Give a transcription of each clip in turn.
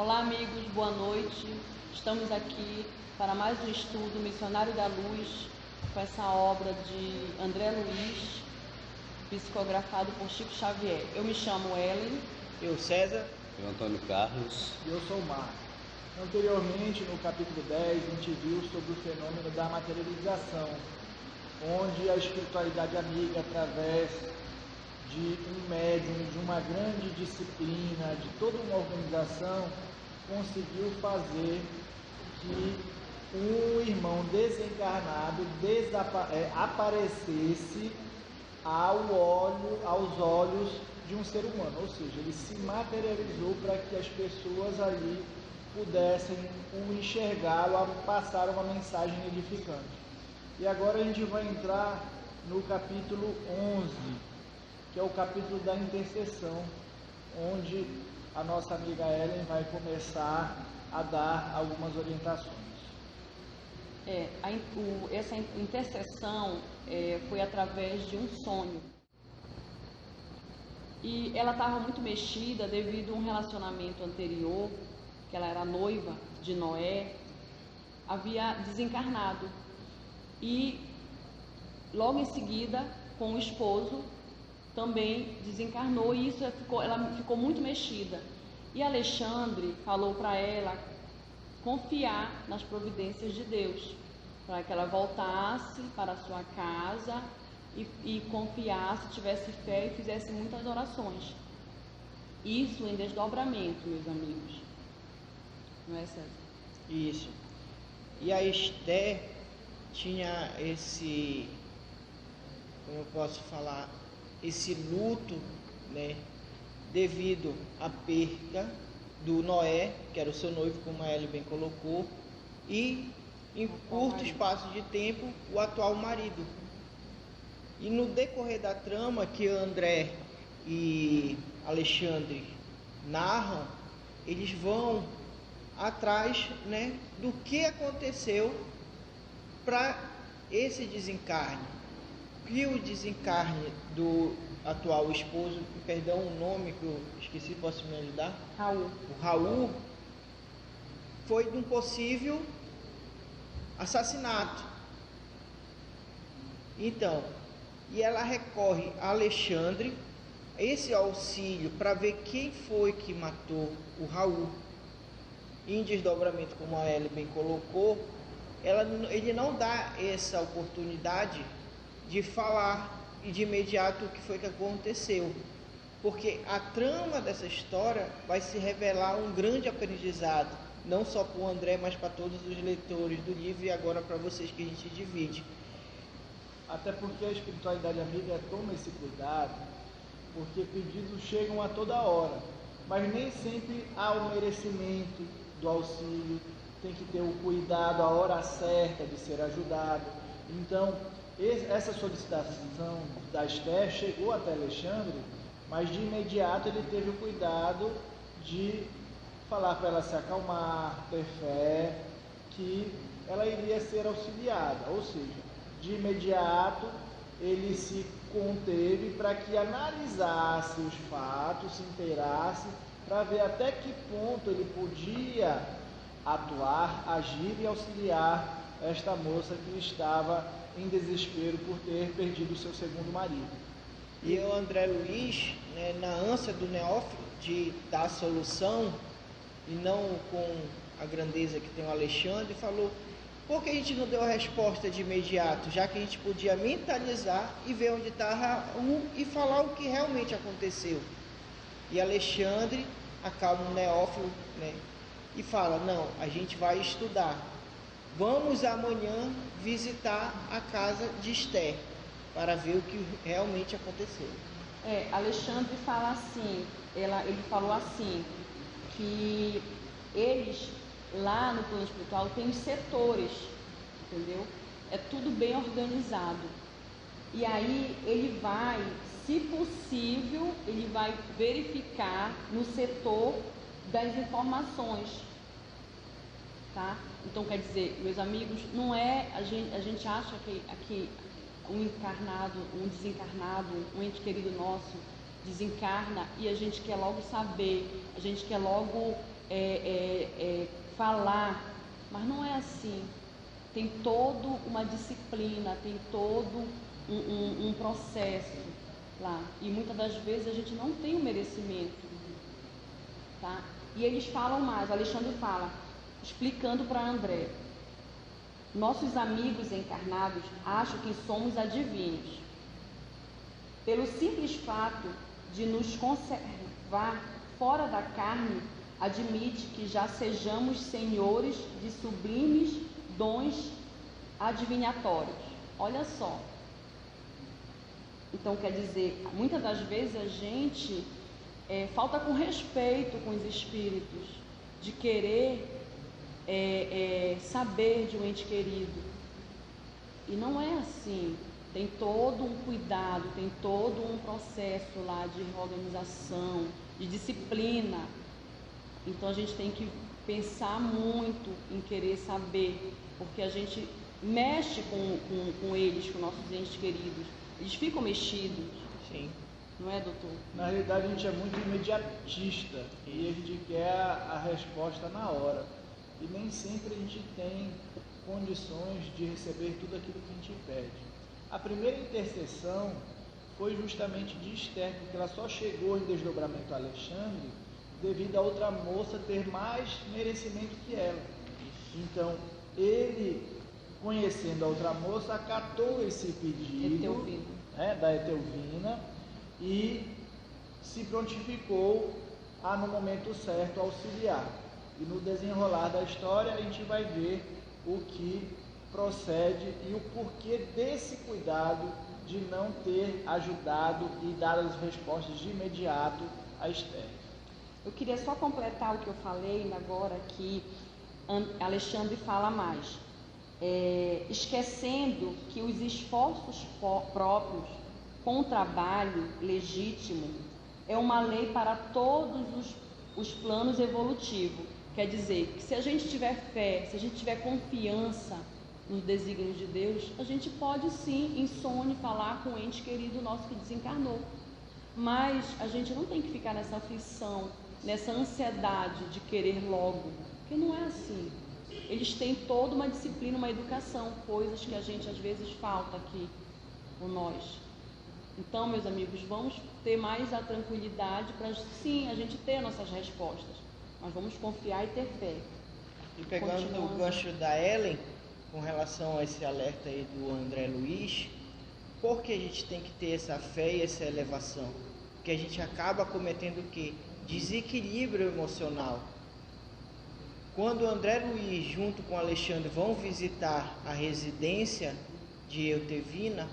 Olá amigos, boa noite. Estamos aqui para mais um estudo Missionário da Luz, com essa obra de André Luiz, psicografado por Chico Xavier. Eu me chamo Ellen. Eu, César. Eu, Antônio Carlos. E eu sou o Marcos. Anteriormente, no capítulo 10, a gente viu sobre o fenômeno da materialização, onde a espiritualidade amiga, através de um médium, de uma grande disciplina, de toda uma organização, conseguiu fazer que um irmão desencarnado aparecesse aos olhos de um ser humano, ou seja, ele se materializou para que as pessoas ali pudessem o enxergá-lo, passar uma mensagem edificante. E agora a gente vai entrar no capítulo 11, que é o capítulo da intercessão, onde a nossa amiga Ellen vai começar a dar algumas orientações. Essa intercessão foi através de um sonho. E ela estava muito mexida devido a um relacionamento anterior, que ela era noiva de Noé, havia desencarnado. E logo em seguida, com o esposo, também desencarnou, e ela ficou muito mexida. E Alexandre falou para ela confiar nas providências de Deus, para que ela voltasse para a sua casa e confiasse, tivesse fé e fizesse muitas orações. Isso em desdobramento, meus amigos. Não é, César? Isso. E a Esther tinha esse, como eu posso falar, esse luto, né, devido à perda do Noé, que era o seu noivo, como a Ellie bem colocou, e em curto espaço de tempo, o atual marido. E no decorrer da trama que André e Alexandre narram, eles vão atrás, né, do que aconteceu para esse desencarne. Que o desencarne do atual esposo, perdão o nome que eu esqueci, posso me ajudar? Raul. O Raul foi de um possível assassinato. Então, e ela recorre a Alexandre, esse auxílio, para ver quem foi que matou o Raul. Em desdobramento, como a Ellie bem colocou, ele não dá essa oportunidade de falar e de imediato o que foi que aconteceu, porque a trama dessa história vai se revelar um grande aprendizado, não só para o André, mas para todos os leitores do livro, e agora para vocês, que a gente divide. Até porque a espiritualidade amiga toma esse cuidado, porque pedidos chegam a toda hora, mas nem sempre há o merecimento do auxílio, tem que ter o cuidado, a hora certa de ser ajudado. Então, essa solicitação da Esther chegou até Alexandre, mas de imediato ele teve o cuidado de falar para ela se acalmar, ter fé, que ela iria ser auxiliada. Ou seja, de imediato ele se conteve para que analisasse os fatos, se inteirasse, para ver até que ponto ele podia atuar, agir e auxiliar esta moça que estava em desespero por ter perdido o seu segundo marido. E o André Luiz, né, na ânsia do neófito de dar solução, e não com a grandeza que tem o Alexandre, falou: por que a gente não deu a resposta de imediato, já que a gente podia mentalizar e ver onde está Raul e falar o que realmente aconteceu? E Alexandre acalma o neófilo, né, e fala: não, a gente vai estudar. Vamos amanhã visitar a casa de Esther para ver o que realmente aconteceu. Alexandre fala assim, ele falou assim, que eles lá no plano espiritual têm os setores, entendeu? É tudo bem organizado. E aí ele vai, se possível, ele vai verificar no setor das informações. Tá? Então, quer dizer, meus amigos, não é a gente acha que um encarnado, um desencarnado, um ente querido nosso, desencarna e a gente quer logo saber, a gente quer logo falar, mas não é assim. Tem toda uma disciplina, tem todo um processo lá, e muitas das vezes a gente não tem o merecimento, tá? E eles falam mais, o Alexandre fala, explicando para André: nossos amigos encarnados acham que somos adivinhos. Pelo simples fato de nos conservar fora da carne, admite que já sejamos senhores de sublimes dons adivinhatórios. Olha só. Então, quer dizer, muitas das vezes a gente falta com respeito com os espíritos, de querer saber de um ente querido. E não é assim. Tem todo um cuidado, tem todo um processo lá de organização, de disciplina. Então a gente tem que pensar muito em querer saber, porque a gente mexe com eles, com nossos entes queridos. Eles ficam mexidos. Sim. Não é, doutor? Na realidade, a gente é muito imediatista e a gente quer a resposta na hora. E nem sempre a gente tem condições de receber tudo aquilo que a gente pede. A primeira intercessão foi justamente de Esther, porque ela só chegou em desdobramento a Alexandre devido a outra moça ter mais merecimento que ela. Então, ele, conhecendo a outra moça, acatou esse pedido da Etelvina e se prontificou a, no momento certo, auxiliar. E no desenrolar da história a gente vai ver o que procede e o porquê desse cuidado de não ter ajudado e dado as respostas de imediato a Esther. Eu queria só completar o que eu falei agora, que Alexandre fala mais, esquecendo que os esforços próprios com o trabalho legítimo é uma lei para todos os planos evolutivos. Quer dizer, que se a gente tiver fé, se a gente tiver confiança nos desígnios de Deus, a gente pode sim, em sonho, falar com o ente querido nosso que desencarnou. Mas a gente não tem que ficar nessa aflição, nessa ansiedade de querer logo, porque não é assim. Eles têm toda uma disciplina, uma educação, coisas que a gente às vezes falta aqui com nós. Então, meus amigos, vamos ter mais a tranquilidade para sim, a gente ter nossas respostas, mas vamos confiar e ter fé. E pegando o gancho da Ellen, com relação a esse alerta aí do André Luiz, por que a gente tem que ter essa fé e essa elevação? Porque a gente acaba cometendo o quê? Desequilíbrio emocional. Quando o André Luiz, junto com o Alexandre, vão visitar a residência de Etelvina,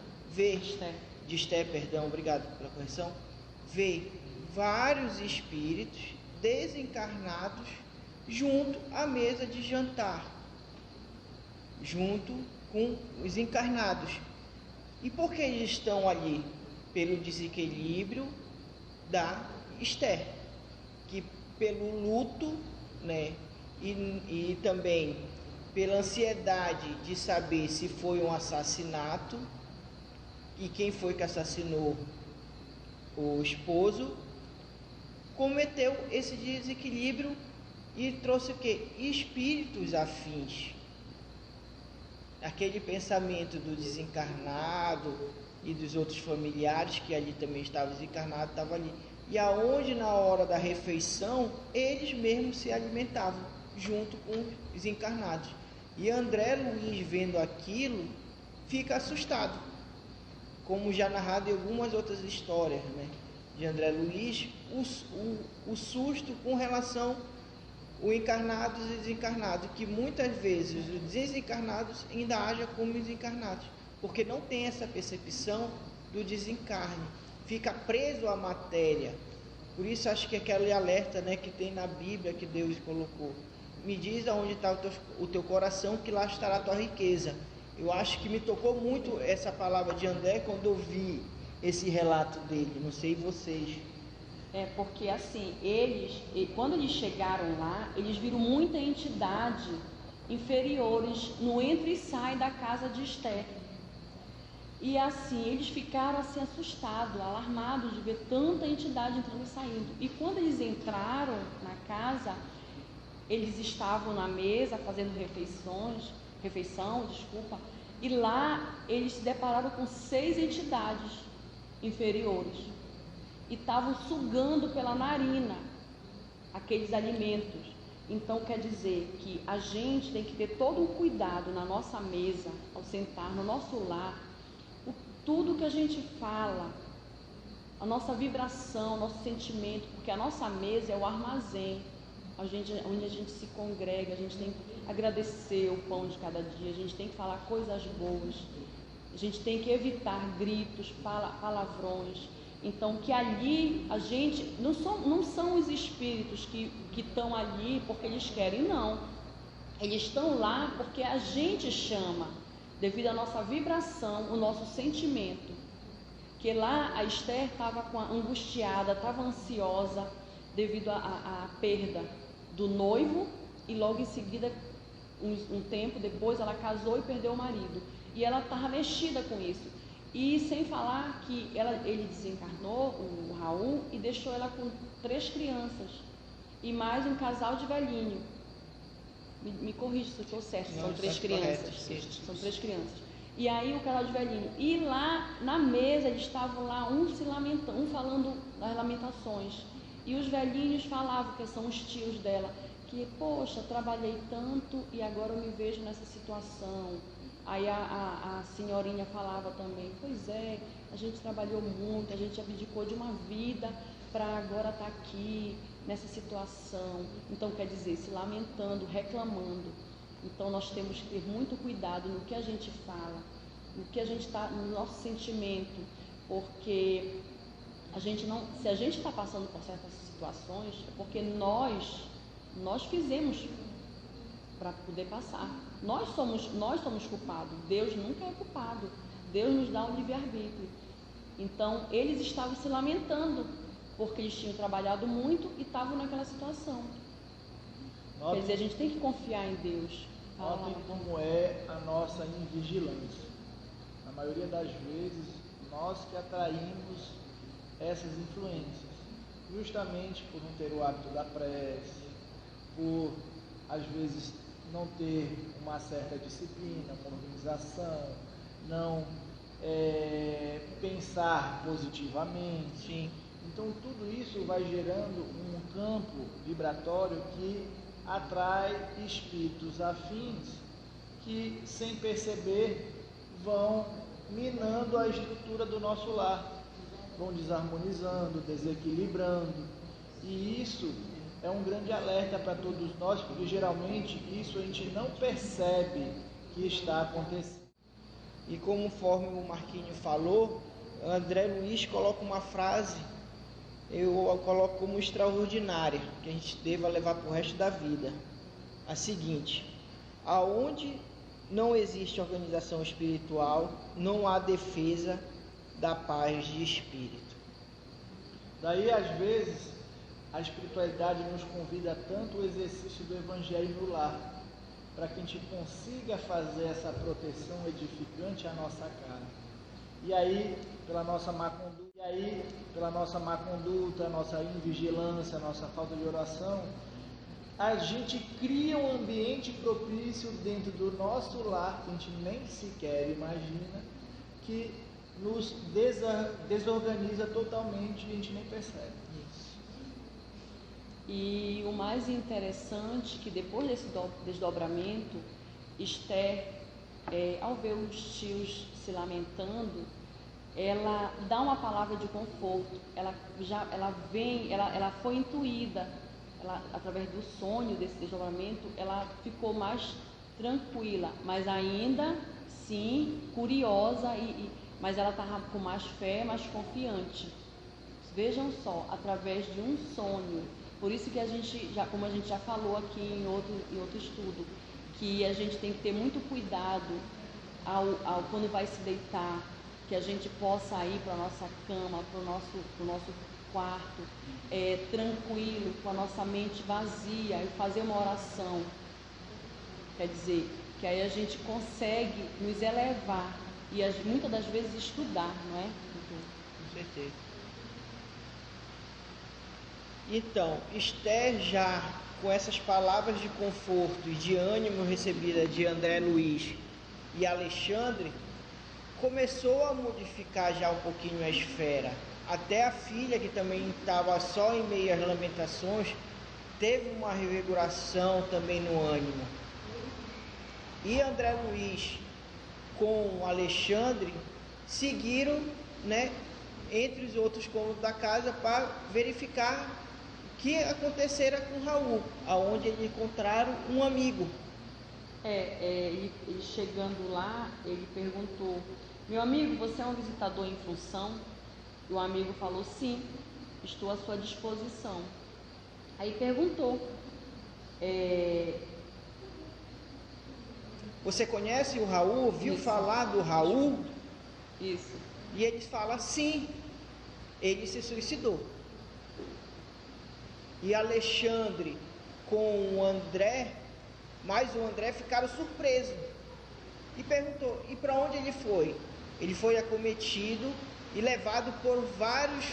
obrigado pela correção, vê vários espíritos desencarnados junto à mesa de jantar, junto com os encarnados. E por que eles estão ali? Pelo desequilíbrio da Esther, que pelo luto, né, e também pela ansiedade de saber se foi um assassinato e quem foi que assassinou o esposo, cometeu esse desequilíbrio e trouxe o quê? Espíritos afins. Aquele pensamento do desencarnado e dos outros familiares que ali também estavam desencarnados, estavam ali. E aonde na hora da refeição, eles mesmos se alimentavam, junto com os encarnados. E André Luiz, vendo aquilo, fica assustado. Como já narrado em algumas outras histórias, né, de André Luiz, o susto com relação aos encarnados e desencarnados, que muitas vezes os desencarnados ainda agem como os encarnados, porque não tem essa percepção do desencarne, fica preso à matéria. Por isso acho que aquele alerta, né, que tem na Bíblia que Deus colocou, me diz aonde está o teu coração, que lá estará a tua riqueza. Eu acho que me tocou muito essa palavra de André quando eu vi esse relato dele, não sei vocês. Porque assim, quando eles chegaram lá, eles viram muita entidade inferiores no entra e sai da casa de Esther. E assim, eles ficaram assim assustados, alarmados de ver tanta entidade entrando e saindo. E quando eles entraram na casa, eles estavam na mesa fazendo refeição, e lá eles se depararam com 6 entidades inferiores e estavam sugando pela narina aqueles alimentos. Então quer dizer que a gente tem que ter todo um cuidado na nossa mesa, ao sentar no nosso lar, tudo que a gente fala, a nossa vibração, o nosso sentimento, porque a nossa mesa é o armazém, onde a gente se congrega, a gente tem que agradecer o pão de cada dia, a gente tem que falar coisas boas, a gente tem que evitar gritos, palavrões. Então que ali a gente, não são os espíritos que estão ali porque eles querem, não. Eles estão lá porque a gente chama, devido à nossa vibração, o nosso sentimento. Que lá a Esther estava angustiada, estava ansiosa devido à perda do noivo, e logo em seguida, um tempo depois, ela casou e perdeu o marido. E ela estava mexida com isso. E sem falar que ele desencarnou, o Raul, e deixou ela com 3 crianças e mais um casal de velhinho. Me corrige se eu estou certo, são 3 crianças. São 3 crianças. E aí o casal de velhinho. E lá na mesa eles estavam lá, um se lamentando, um falando das lamentações. E os velhinhos falavam, que são os tios dela, que, poxa, trabalhei tanto e agora eu me vejo nessa situação. Aí a senhorinha falava também, pois é, a gente trabalhou muito, a gente abdicou de uma vida para agora estar aqui nessa situação. Então, quer dizer, se lamentando, reclamando. Então, nós temos que ter muito cuidado no que a gente fala, no que a gente está, no nosso sentimento, porque a gente não, se a gente está passando por certas situações, é porque nós fizemos para poder passar. Nós somos culpados. Deus nunca é culpado. Deus nos dá um livre-arbítrio. Então, eles estavam se lamentando porque eles tinham trabalhado muito e estavam naquela situação. Quer dizer, a gente tem que confiar em Deus. Notem como é a nossa invigilância. Na maioria das vezes, nós que atraímos essas influências, justamente por não ter o hábito da prece, por, às vezes, não ter uma certa disciplina, uma organização, não pensar positivamente. Sim. Então, tudo isso vai gerando um campo vibratório que atrai espíritos afins que, sem perceber, vão minando a estrutura do nosso lar, vão desarmonizando, desequilibrando. E isso é um grande alerta para todos nós, porque geralmente isso a gente não percebe que está acontecendo. E conforme o Marquinho falou, André Luiz coloca uma frase, eu coloco como extraordinária, que a gente deva levar para o resto da vida. A seguinte: aonde não existe organização espiritual, não há defesa da paz de espírito. Daí, às vezes, a espiritualidade nos convida tanto ao exercício do Evangelho no lar, para que a gente consiga fazer essa proteção edificante à nossa cara. E aí, pela nossa má conduta, a nossa invigilância, a nossa falta de oração, a gente cria um ambiente propício dentro do nosso lar, que a gente nem sequer imagina, que nos desorganiza totalmente e a gente nem percebe. E o mais interessante, que depois desse desdobramento, Esther, ao ver os tios se lamentando, ela dá uma palavra de conforto. Ela foi intuída, através do sonho desse desdobramento, ela ficou mais tranquila, mas ainda sim curiosa, mas ela estava com mais fé, mais confiante. Vejam só, através de um sonho. Por isso que a gente, como a gente já falou aqui em outro estudo, que a gente tem que ter muito cuidado quando vai se deitar, que a gente possa ir para a nossa cama, para o nosso quarto, tranquilo, com a nossa mente vazia, e fazer uma oração. Quer dizer, que aí a gente consegue nos elevar e muitas das vezes estudar, não é? Com certeza. Então, Esther, já com essas palavras de conforto e de ânimo recebidas de André Luiz e Alexandre, começou a modificar já um pouquinho a esfera. Até a filha, que também estava só em meio às lamentações, teve uma revigoração também no ânimo. E André Luiz com Alexandre seguiram, né, entre os outros cômodos da casa para verificar o que acontecera com Raul, aonde eles encontraram um amigo. Ele chegando lá, ele perguntou: meu amigo, você é um visitador em função? E o amigo falou: sim, estou à sua disposição. Aí perguntou: você conhece o Raul? Ouviu Isso. falar do Raul? Isso. E eles falam: sim, ele se suicidou. E Alexandre com o André, mais o André, ficaram surpresos. E perguntou: e para onde ele foi? Ele foi acometido e levado por vários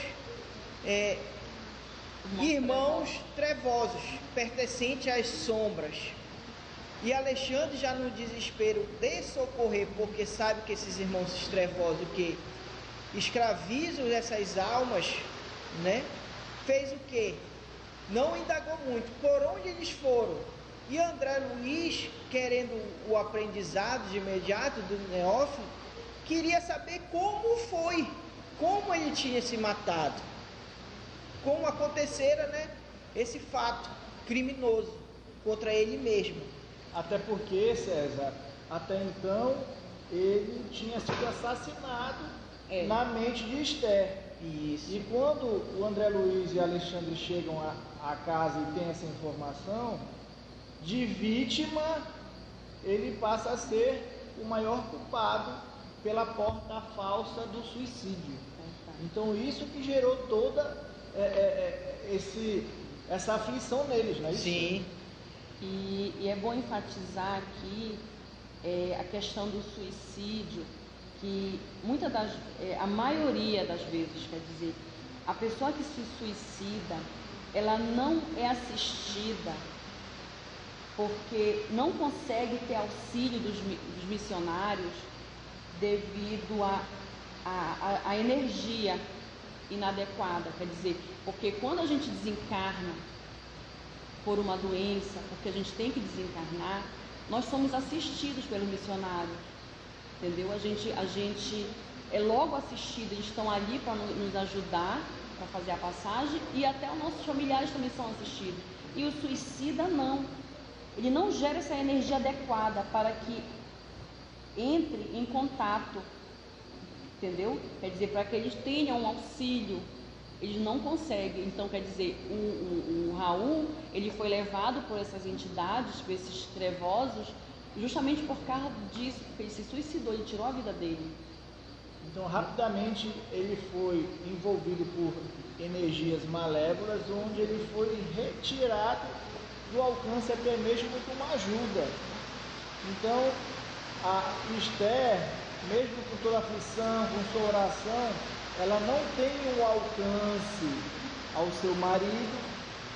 irmãos trevosos, pertencentes às sombras. E Alexandre, já no desespero de socorrer, porque sabe que esses irmãos trevosos que escravizam essas almas, né, fez o quê? Não indagou muito por onde eles foram. E André Luiz, querendo o aprendizado de imediato do neófito, queria saber como foi, como ele tinha se matado, como acontecera, né, esse fato criminoso contra ele mesmo. Até porque, César, até então ele tinha sido assassinado na mente de Esther. Isso. E quando o André Luiz e Alexandre chegam à casa e tem essa informação, de vítima, ele passa a ser o maior culpado pela porta falsa do suicídio. Então isso que gerou toda essa aflição neles, não é isso? Sim. E é bom enfatizar aqui a questão do suicídio, que a maioria das vezes, quer dizer, a pessoa que se suicida, ela não é assistida porque não consegue ter auxílio dos missionários devido à energia inadequada, quer dizer, porque quando a gente desencarna por uma doença, porque a gente tem que desencarnar, nós somos assistidos pelos missionários, entendeu? A gente é logo assistido, eles estão ali para nos ajudar, para fazer a passagem, e até os nossos familiares também são assistidos. E o suicida não, ele não gera essa energia adequada para que entre em contato, entendeu? Quer dizer, para que eles tenham um auxílio, eles não conseguem. Então, quer dizer, o Raul, ele foi levado por essas entidades, por esses trevosos, justamente por causa disso, porque ele se suicidou, ele tirou a vida dele. Então, rapidamente, ele foi envolvido por energias malévolas, onde ele foi retirado do alcance até mesmo com uma ajuda. Então, a Esther, mesmo com toda a aflição, com sua oração, ela não tem um alcance ao seu marido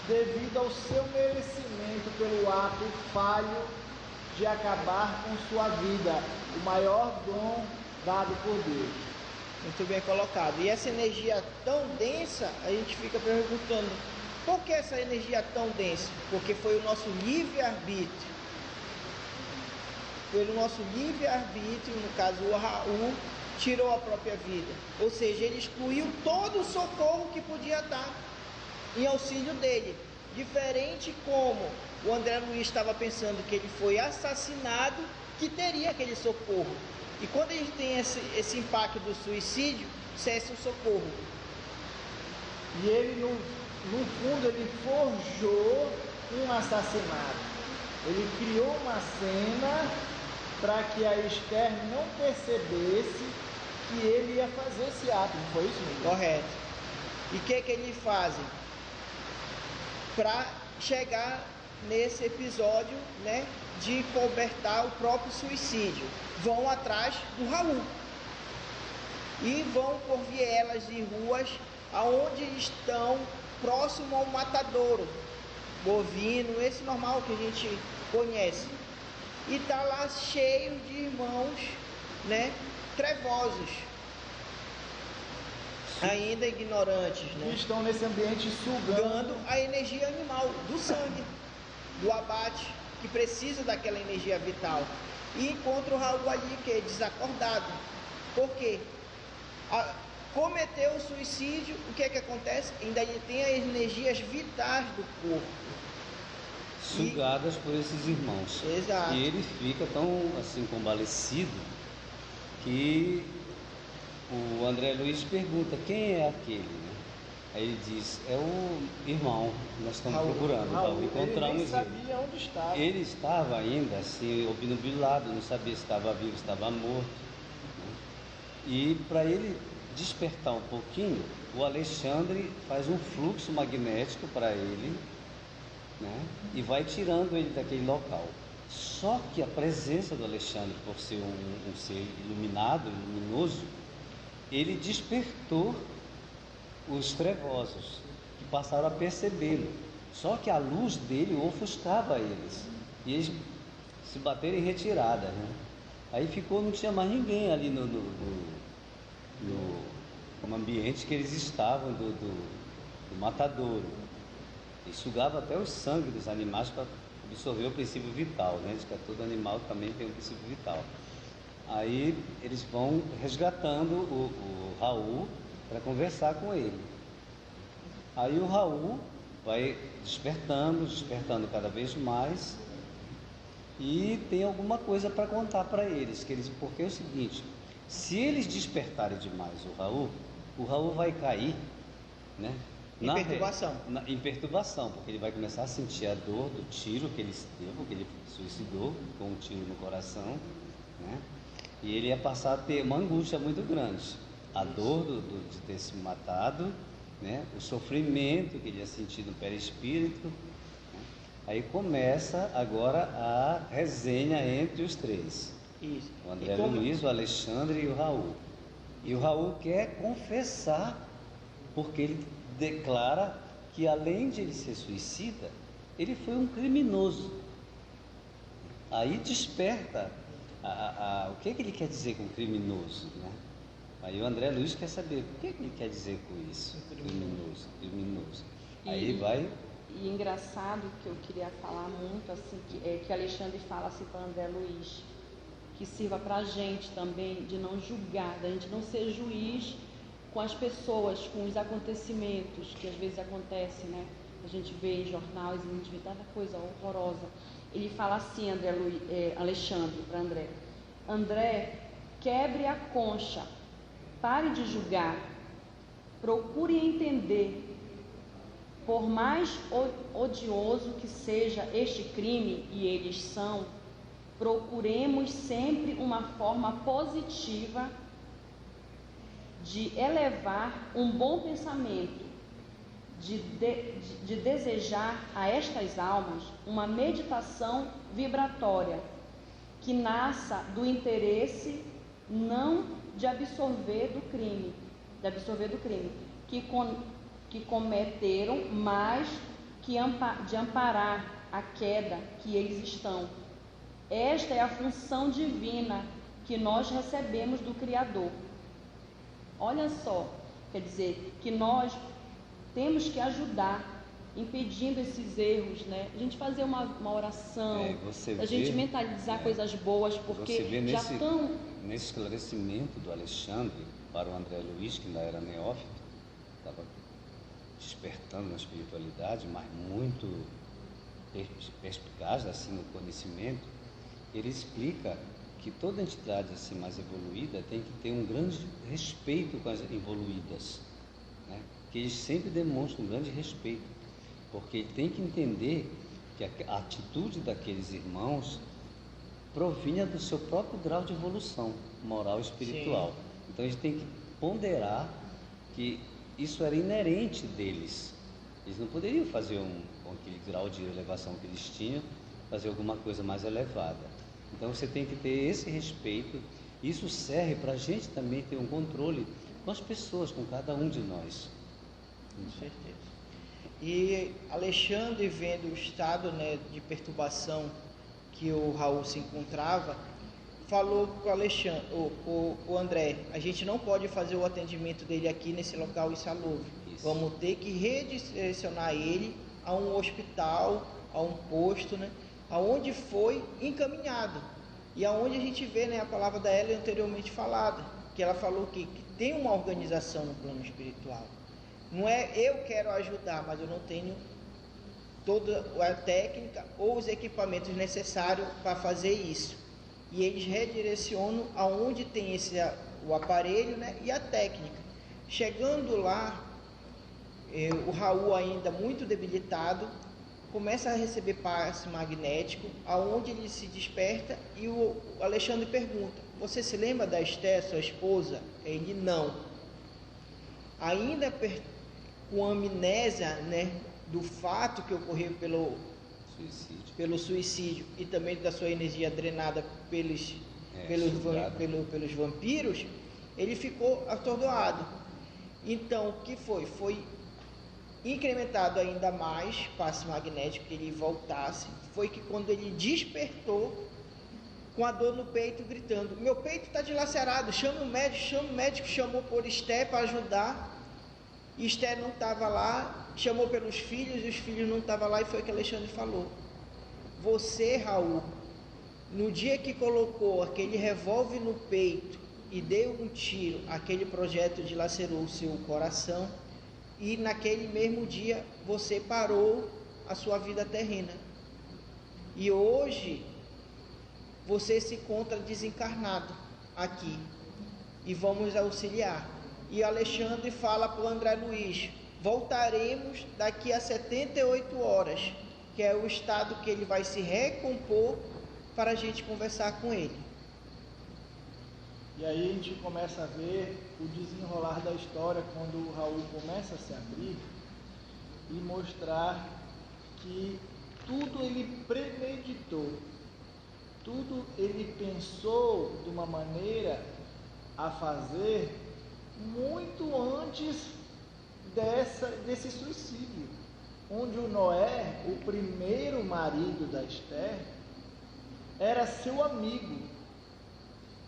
devido ao seu merecimento pelo ato falho de acabar com sua vida, o maior dom dado por Deus. Muito bem colocado. E essa energia tão densa, a gente fica perguntando: por que essa energia tão densa? Porque foi o nosso livre-arbítrio. Pelo nosso livre-arbítrio, no caso o Raul, tirou a própria vida. Ou seja, ele excluiu todo o socorro que podia dar em auxílio dele. Diferente como o André Luiz estava pensando que ele foi assassinado, que teria aquele socorro. E quando a gente tem esse impacto do suicídio, cessa o socorro. E ele, no fundo, ele forjou um assassinato. Ele criou uma cena para que a Esther não percebesse que ele ia fazer esse ato, não foi isso, Miguel? Correto. E o que eles fazem? Para chegar nesse episódio, né, de cobertar o próprio suicídio, vão atrás do Raul. e vão por vielas e ruas aonde estão próximo ao matadouro bovino, esse normal que a gente conhece. E tá lá cheio de irmãos, né, trevosos, ainda ignorantes, Que né, estão nesse ambiente sugando. dando a energia animal do sangue, do abate, que precisa daquela energia vital. E encontra o Raul ali, que é desacordado. Por quê? Cometeu o suicídio, o que é que acontece? Ainda ele tem as energias vitais do corpo. Sugadas por esses irmãos. Exato. E ele fica tão assim convalescido que o André Luiz pergunta quem é aquele, né? Aí ele diz, é o irmão, nós estamos procurando, Raul, encontramos ele nem sabia onde estava. Ele estava ainda assim, obnubilado, não sabia se estava vivo, se estava morto, né? E para ele despertar um pouquinho, o Alexandre faz um fluxo magnético para ele, né? E vai tirando ele daquele local. Só que a presença do Alexandre, por ser um ser iluminado, luminoso, ele despertou os trevosos, que passaram a percebê-lo. Só que a luz dele ofuscava eles, e eles se bateram em retirada, né? Aí não tinha mais ninguém ali no ambiente que eles estavam do matadouro. E sugava até o sangue dos animais para absorver o princípio vital, né? Diz que todo animal também tem um princípio vital. Aí eles vão resgatando o Raul para conversar com ele. Aí o Raul vai despertando cada vez mais, e tem alguma coisa para contar para eles, porque é o seguinte, se eles despertarem demais o Raul vai cair, né? Em perturbação, porque ele vai começar a sentir a dor do tiro que ele deu, porque ele suicidou com um tiro no coração, né? E ele ia passar a ter uma angústia muito grande, a dor de ter se matado, né? O sofrimento que ele ia sentir no perispírito, né? Aí começa agora a resenha entre os três. Isso. O André Luiz, o Alexandre e o Raul. E o Raul quer confessar, porque ele declara que além de ele ser suicida, ele foi um criminoso. Aí desperta o que ele quer dizer com criminoso, né? Aí o André Luiz quer saber o que ele quer dizer com isso, criminoso. Aí vai... E engraçado que eu queria falar muito, assim, que Alexandre fala assim para André Luiz, que sirva para a gente também de não julgar, da gente não ser juiz com as pessoas, com os acontecimentos que às vezes acontecem, né? A gente vê em jornais, a gente vê tanta coisa horrorosa. Ele fala assim, Alexandre, para André: André, quebre a concha, pare de julgar, procure entender. Por mais odioso que seja este crime, e eles são, procuremos sempre uma forma positiva de elevar um bom pensamento, de desejar a estas almas uma meditação vibratória que nasça do interesse, não de absorver do crime, que cometeram, mas de amparar a queda que eles estão. Esta é a função divina que nós recebemos do Criador. Olha só, quer dizer, que nós temos que ajudar, impedindo esses erros, né? A gente fazer uma oração, a gente mentalizar coisas boas, porque já estão... Nesse esclarecimento do Alexandre para o André Luiz, que ainda era neófito, estava despertando na espiritualidade, mas muito perspicaz assim no conhecimento, ele explica que toda entidade assim mais evoluída tem que ter um grande respeito com as evoluídas, né? Que eles sempre demonstram um grande respeito, porque ele tem que entender que a atitude daqueles irmãos provinha do seu próprio grau de evolução moral e espiritual. Sim. Então eles têm que ponderar que isso era inerente deles. Eles não poderiam fazer com aquele grau de elevação que eles tinham, fazer alguma coisa mais elevada. Então você tem que ter esse respeito Isso serve para a gente também ter um controle com as pessoas, com cada um de nós. Com certeza. E Alexandre, vendo o estado, né, de perturbação que o Raul se encontrava, falou para o André: a gente não pode fazer o atendimento dele aqui nesse local insalubre. Vamos ter que redirecionar ele a um hospital, a um posto, né, aonde foi encaminhado. E aonde a gente vê, né, a palavra da Ellen anteriormente falada, que ela falou que tem uma organização no plano espiritual. Não é eu quero ajudar, mas eu não tenho toda a técnica ou os equipamentos necessários para fazer isso. E eles redirecionam aonde tem o aparelho, né, e a técnica. Chegando lá, o Raul, ainda muito debilitado, começa a receber passe magnético, aonde ele se desperta, e o Alexandre pergunta: você se lembra da Esther, sua esposa? Ele: não. Ainda com amnésia, né, do fato que ocorreu pelo suicídio e também da sua energia drenada pelos vampiros, ele ficou atordoado. Então, o que foi? Foi incrementado ainda mais passe magnético, que ele voltasse. Foi que quando ele despertou, com a dor no peito, gritando: meu peito está dilacerado, chama o médico, chamou por Esther para ajudar. Esther não estava lá, chamou pelos filhos, e os filhos não estavam lá, e foi o que Alexandre falou: você, Raul, no dia que colocou aquele revólver no peito e deu um tiro, aquele projeto dilacerou o seu coração, e naquele mesmo dia você parou a sua vida terrena. E hoje você se encontra desencarnado aqui, e vamos auxiliar. E Alexandre fala para o André Luiz: voltaremos daqui a 78 horas, que é o estado que ele vai se recompor, para a gente conversar com ele. E aí a gente começa a ver o desenrolar da história, quando o Raul começa a se abrir e mostrar que tudo ele premeditou, tudo ele pensou de uma maneira a fazer muito antes desse suicídio, onde o Noé, o primeiro marido da Esther, era seu amigo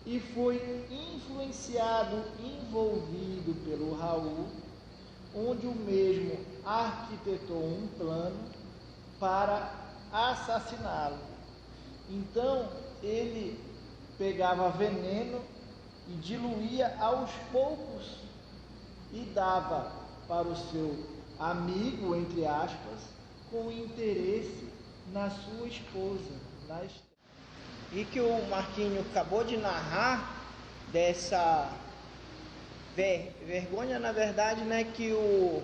e foi influenciado, envolvido pelo Raul, onde o mesmo arquitetou um plano para assassiná-lo. Então ele pegava veneno e diluía aos poucos e dava para o seu amigo, entre aspas, com interesse na sua esposa, na Esther. E que o Marquinho acabou de narrar dessa vergonha, na verdade, né, que o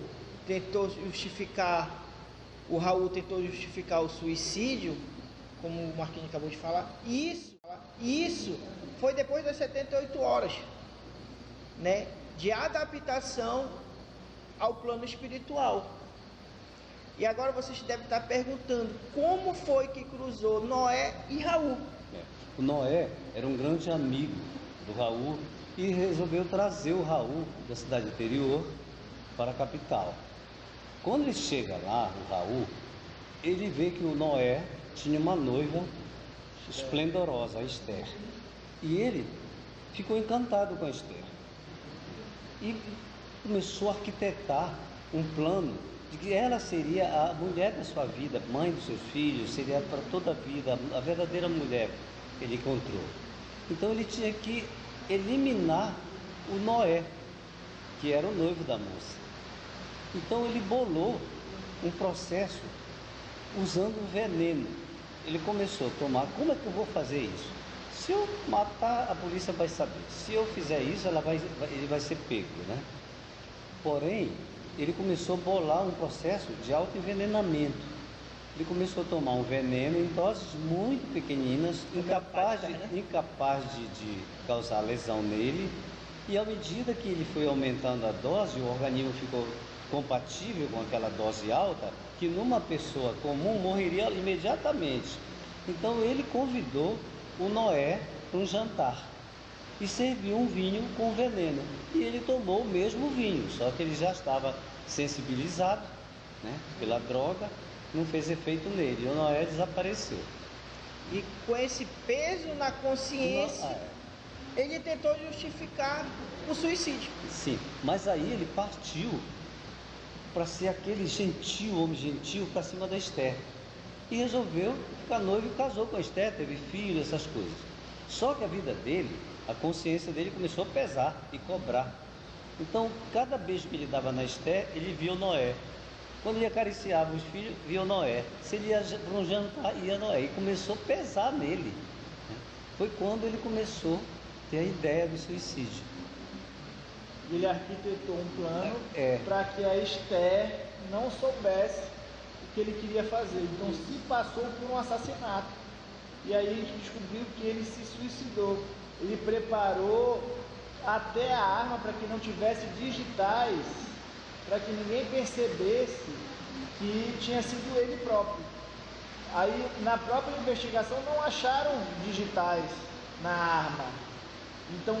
Raul tentou justificar o suicídio, como o Marquinhos acabou de falar. Isso foi depois das 78 horas, né, de adaptação ao plano espiritual. E agora vocês devem estar perguntando: como foi que cruzou Noé e Raul? O Noé era um grande amigo do Raul e resolveu trazer o Raul da cidade interior para a capital. Quando ele chega lá, o Raul, ele vê que o Noé tinha uma noiva esplendorosa, a Esther. E ele ficou encantado com a Esther. E começou a arquitetar um plano de que ela seria a mulher da sua vida, mãe dos seus filhos, seria para toda a vida a verdadeira mulher que ele encontrou. Então ele tinha que eliminar o Noé, que era o noivo da moça. Então ele bolou um processo usando veneno. Ele começou a tomar: como é que eu vou fazer isso? Se eu matar, a polícia vai saber. Se eu fizer isso, ele vai ser pego, né? Porém, ele começou a bolar um processo de autoenvenenamento. Ele começou a tomar um veneno em doses muito pequeninas, incapaz de causar lesão nele. E à medida que ele foi aumentando a dose, o organismo ficou compatível com aquela dose alta, que numa pessoa comum morreria imediatamente. Então ele convidou o Noé para um jantar. e serviu um vinho com veneno. E ele tomou o mesmo vinho, só que ele já estava sensibilizado, né, pela droga, não fez efeito nele. E o Noé desapareceu. E com esse peso na consciência, ele tentou justificar o suicídio. Sim, mas aí ele partiu para ser aquele gentil, homem gentil, para cima da Esther. E resolveu ficar noivo e casou com a Esther, teve filho, essas coisas. Só que a vida dele, a consciência dele começou a pesar e cobrar. Então, cada beijo que ele dava na Esther, ele via o Noé. Quando ele acariciava os filhos, via o Noé. Se ele ia para um jantar, ia Noé. E começou a pesar nele. Foi quando ele começou a ter a ideia do suicídio. Ele arquitetou um plano para que a Esther não soubesse o que ele queria fazer. Então se passou por um assassinato. E aí a gente descobriu que ele se suicidou. Ele preparou até a arma para que não tivesse digitais, para que ninguém percebesse que tinha sido ele próprio. Aí na própria investigação não acharam digitais na arma. Então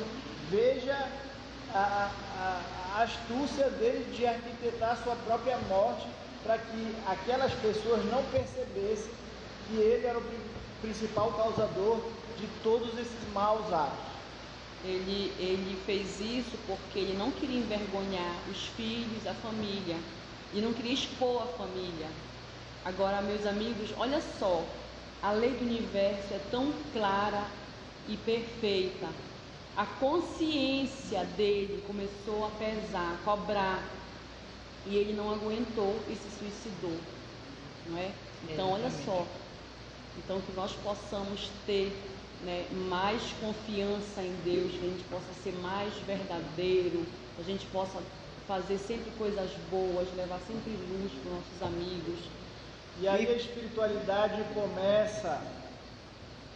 veja a astúcia dele de arquitetar sua própria morte para que aquelas pessoas não percebessem que ele era o principal causador de todos esses maus atos. Ele fez isso porque ele não queria envergonhar os filhos, a família, e não queria expor a família. Agora, meus amigos, olha só, a lei do universo é tão clara e perfeita. A consciência dele começou a pesar, a cobrar, e ele não aguentou e se suicidou, não é? Então, olha só, então que nós possamos ter, né, mais confiança em Deus, que a gente possa ser mais verdadeiro, que a gente possa fazer sempre coisas boas, levar sempre luz para os nossos amigos. E aí a espiritualidade começa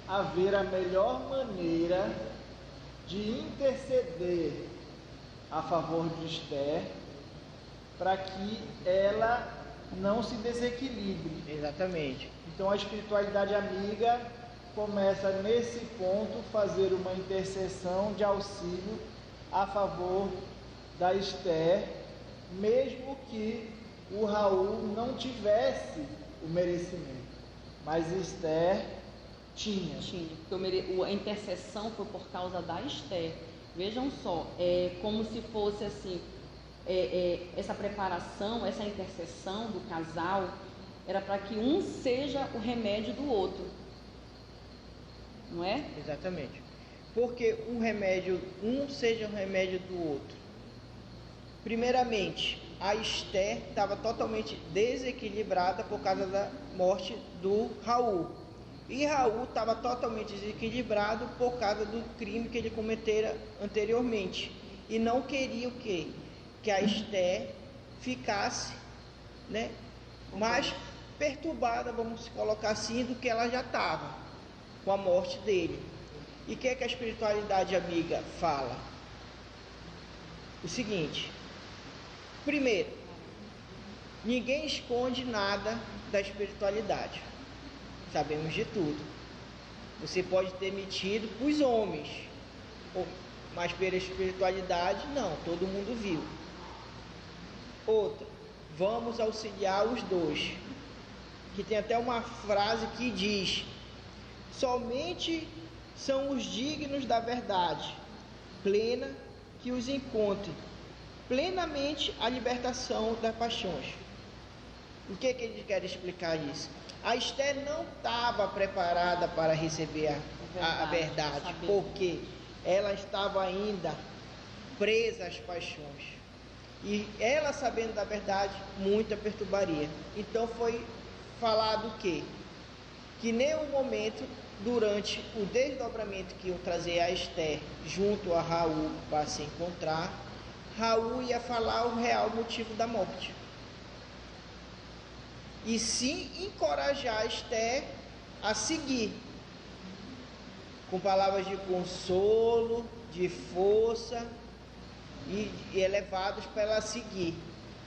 a ver a melhor maneira de interceder a favor de Esther para que ela não se desequilibre. Exatamente. Então a espiritualidade amiga começa nesse ponto fazer uma intercessão de auxílio a favor da Esther, mesmo que o Raul não tivesse o merecimento, mas Esther tinha. Porque a intercessão foi por causa da Esther. Vejam só, é como se fosse assim, essa preparação, essa intercessão do casal era para que um seja o remédio do outro, não é? Exatamente. Porque um seja o remédio do outro. Primeiramente, a Esther estava totalmente desequilibrada por causa da morte do Raul. E Raul estava totalmente desequilibrado por causa do crime que ele cometera anteriormente. E não queria o quê? Que a Esther ficasse, né, mais perturbada, vamos colocar assim, do que ela já estava com a morte dele. E o que é que a espiritualidade amiga fala? O seguinte: primeiro, ninguém esconde nada da espiritualidade. Sabemos de tudo. Você pode ter mentido para os homens, mas pela espiritualidade, não, todo mundo viu. Outra, vamos auxiliar os dois. Que tem até uma frase que diz: somente são os dignos da verdade plena que os encontrem plenamente a libertação das paixões. O que ele quer explicar isso? A Esther não estava preparada para receber a verdade, porque ela estava ainda presa às paixões. E ela, sabendo da verdade, muita perturbaria. Então foi falado o quê? Que em nenhum momento, durante o desdobramento que eu trazia a Esther junto a Raul para se encontrar, Raul ia falar o real motivo da morte. E sim encorajar a Esther a seguir, com palavras de consolo, de força e elevados para ela seguir.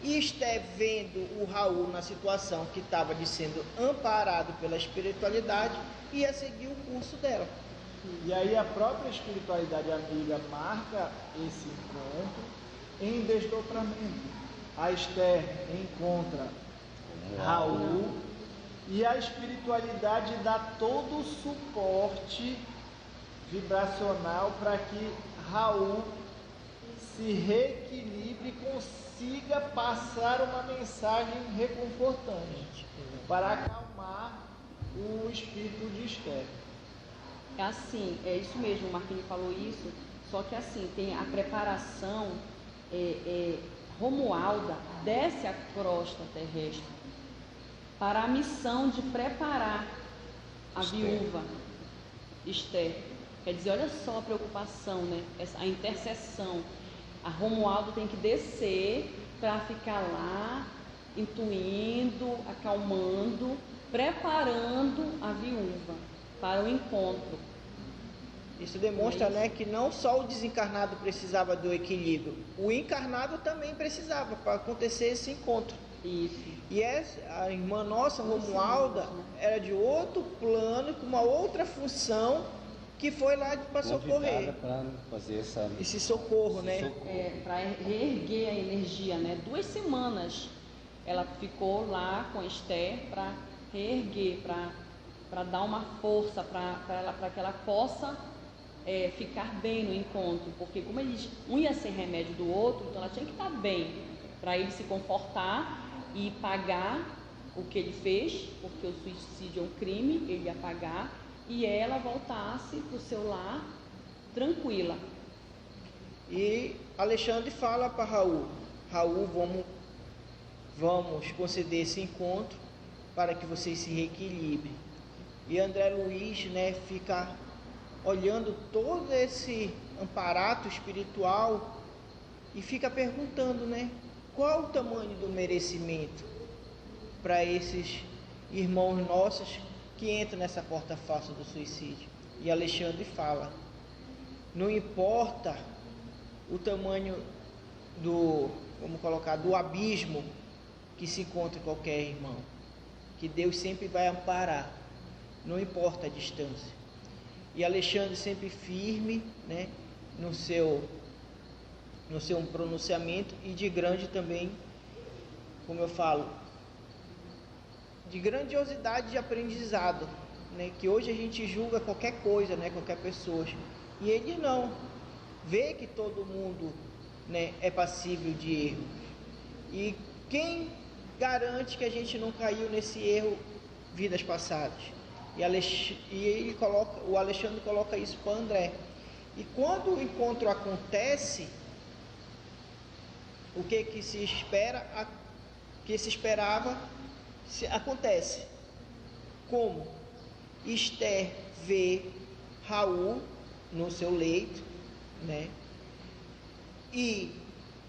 E Esther, vendo o Raul na situação que estava sendo amparado pela espiritualidade, ia seguir o curso dela. E aí a própria espiritualidade amiga marca esse encontro em desdobramento. A Esther encontra Raul e a espiritualidade dá todo o suporte vibracional para que Raul se reequilibre e consiga passar uma mensagem reconfortante para acalmar o espírito de Esther. É assim, é isso mesmo, o Marquinhos falou isso, só que assim, tem a preparação, Romualda desce a crosta terrestre para a missão de preparar a viúva Esther. Quer dizer, olha só a preocupação, né? A intercessão. A Romualdo tem que descer para ficar lá, intuindo, acalmando, preparando a viúva para o encontro. Isso demonstra, né, que não só o desencarnado precisava do equilíbrio, o encarnado também precisava para acontecer esse encontro. Isso. E a irmã nossa, Romualda, era de outro plano, com uma outra função, que foi lá para socorrer. Para fazer esse socorro, né? Para reerguer a energia, né? 2 semanas ela ficou lá com a Esther para reerguer, para dar uma força para que ela possa ficar bem no encontro, porque como um ia ser remédio do outro, então ela tinha que estar bem para ele se confortar e pagar o que ele fez, porque o suicídio é um crime, ele ia pagar, e ela voltasse para o seu lar tranquila. E Alexandre fala para Raul, vamos conceder esse encontro para que vocês se reequilibrem. E André Luiz, né, fica olhando todo esse amparato espiritual e fica perguntando, né, qual o tamanho do merecimento para esses irmãos nossos que entram nessa porta falsa do suicídio. E Alexandre fala, não importa o tamanho do abismo que se encontra qualquer irmão, que Deus sempre vai amparar, não importa a distância. E Alexandre sempre firme, né, no seu pronunciamento e de grande também, como eu falo, de grandiosidade de aprendizado, né, que hoje a gente julga qualquer coisa, né, qualquer pessoa, e ele não, vê que todo mundo, né, é passível de erro, e quem garante que a gente não caiu nesse erro vidas passadas? O Alexandre coloca isso para André. E quando o encontro acontece, o que se espera, que se esperava, acontece. Como? Esther vê Raul no seu leito, né? E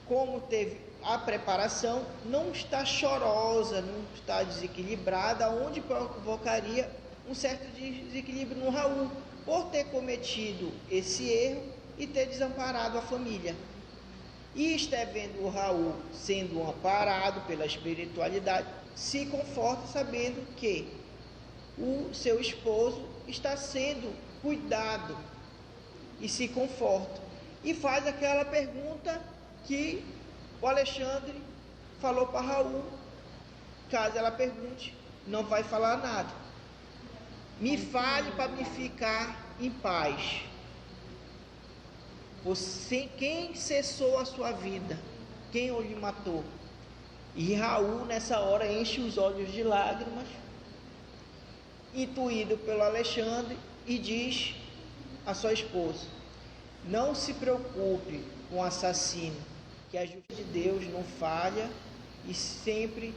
como teve a preparação, não está chorosa, não está desequilibrada, onde provocaria um certo desequilíbrio no Raul, por ter cometido esse erro e ter desamparado a família. E Esther, vendo o Raul sendo amparado pela espiritualidade, se conforta sabendo que o seu esposo está sendo cuidado, e se conforta. E faz aquela pergunta que o Alexandre falou para Raul, caso ela pergunte, não vai falar nada. Me fale para me ficar em paz. Quem cessou a sua vida? Quem o lhe matou? E Raul nessa hora enche os olhos de lágrimas, intuído pelo Alexandre, e diz à sua esposa, não se preocupe com o assassino, que a justiça de Deus não falha e sempre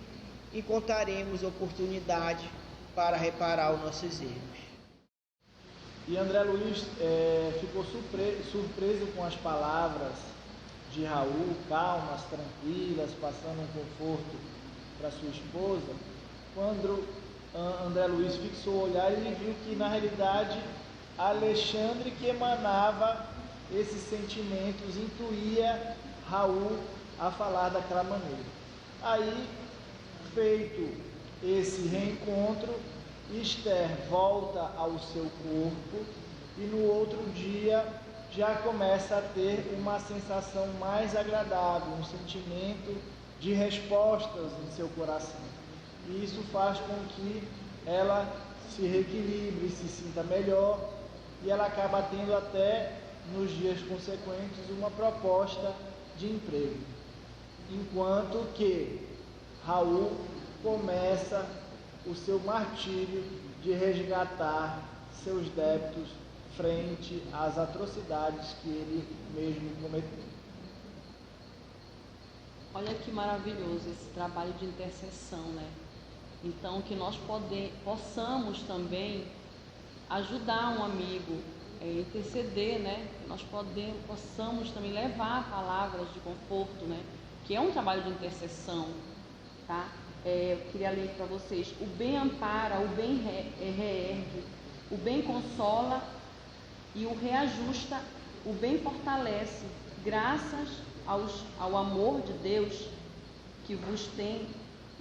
encontraremos oportunidade para reparar os nossos erros. E André Luiz ficou surpreso com as palavras de Raul, calmas, tranquilas, passando um conforto para sua esposa. Quando André Luiz fixou o olhar, ele viu que na realidade Alexandre que emanava esses sentimentos, intuía Raul a falar daquela maneira. Aí, feito esse reencontro, Esther volta ao seu corpo e no outro dia já começa a ter uma sensação mais agradável, um sentimento de respostas em seu coração. E isso faz com que ela se reequilibre, se sinta melhor, e ela acaba tendo até nos dias consequentes uma proposta de emprego. Enquanto que Raul começa o seu martírio de resgatar seus débitos frente às atrocidades que ele mesmo cometeu. Olha que maravilhoso esse trabalho de intercessão, né? Então, que nós possamos também ajudar um amigo, interceder, né? Que nós possamos também levar palavras de conforto, né? Que é um trabalho de intercessão, tá? Eu queria ler para vocês: o bem ampara, o bem reergue, o bem consola e o reajusta, o bem fortalece, graças ao amor de Deus que vos tem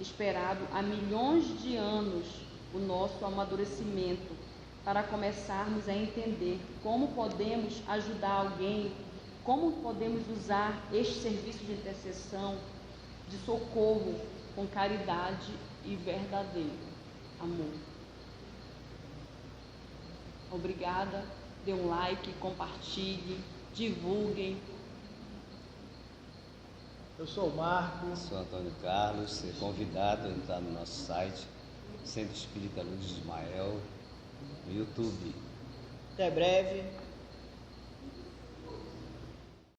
esperado há milhões de anos o nosso amadurecimento, para começarmos a entender como podemos ajudar alguém, como podemos usar este serviço de intercessão, de socorro, com caridade e verdadeiro amor. Obrigada, dê um like, compartilhe, divulguem. Eu sou o Marco. Sou Antônio Carlos, ser convidado a entrar no nosso site, Centro Espírita Luz de Ismael, no YouTube. Até breve.